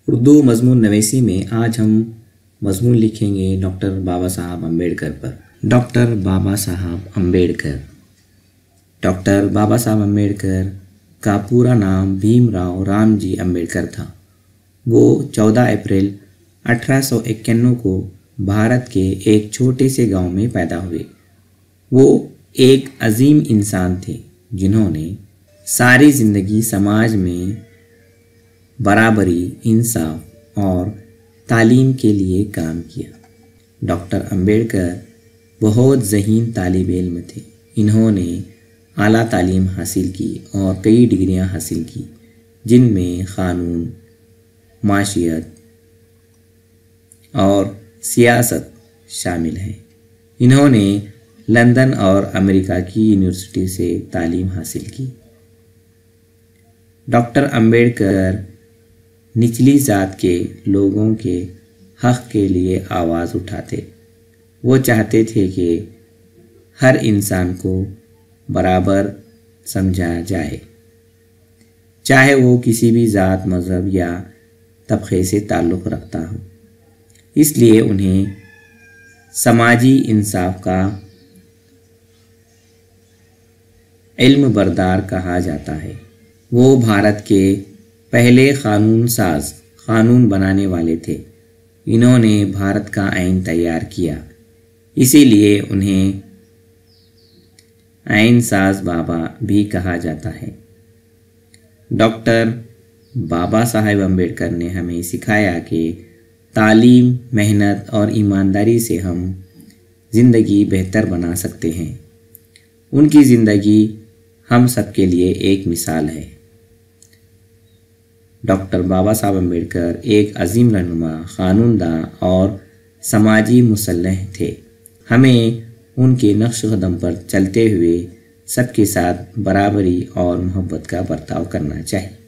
اردو مضمون نویسی میں آج ہم مضمون لکھیں گے ڈاکٹر بابا صاحب امبیڈکر پر۔ ڈاکٹر بابا صاحب امبیڈکر۔ ڈاکٹر بابا صاحب امبیڈکر کا پورا نام بھیم راؤ رام جی امبیڈکر تھا۔ وہ 14 اپریل 1851 کو بھارت کے ایک چھوٹے سے گاؤں میں پیدا ہوئے۔ وہ ایک عظیم انسان تھے جنہوں نے ساری زندگی سماج میں برابری، انصاف اور تعلیم کے لیے کام کیا۔ ڈاکٹر امبیڈکر بہت ذہین طالب علم تھے۔ انہوں نے اعلیٰ تعلیم حاصل کی اور کئی ڈگریاں حاصل کی جن میں قانون، معاشیات اور سیاست شامل ہیں۔ انہوں نے لندن اور امریکہ کی یونیورسٹی سے تعلیم حاصل کی۔ ڈاکٹر امبیڈکر نچلی ذات کے لوگوں کے حق کے لیے آواز اٹھاتے۔ وہ چاہتے تھے کہ ہر انسان کو برابر سمجھا جائے، چاہے وہ کسی بھی ذات، مذہب یا طبقے سے تعلق رکھتا ہو۔ اس لیے انہیں سماجی انصاف کا علم بردار کہا جاتا ہے۔ وہ بھارت کے پہلے قانون بنانے والے تھے۔ انہوں نے بھارت کا آئین تیار کیا، اسی لیے انہیں آئین ساز بابا بھی کہا جاتا ہے۔ ڈاکٹر بابا صاحب امبیڈکر نے ہمیں سکھایا کہ تعلیم، محنت اور ایمانداری سے ہم زندگی بہتر بنا سکتے ہیں۔ ان کی زندگی ہم سب کے لیے ایک مثال ہے۔ ڈاکٹر بابا صاحب امبیڈکر ایک عظیم رہنما، قانون داں اور سماجی مصلح تھے۔ ہمیں ان کے نقش قدم پر چلتے ہوئے سب کے ساتھ برابری اور محبت کا برتاؤ کرنا چاہیے۔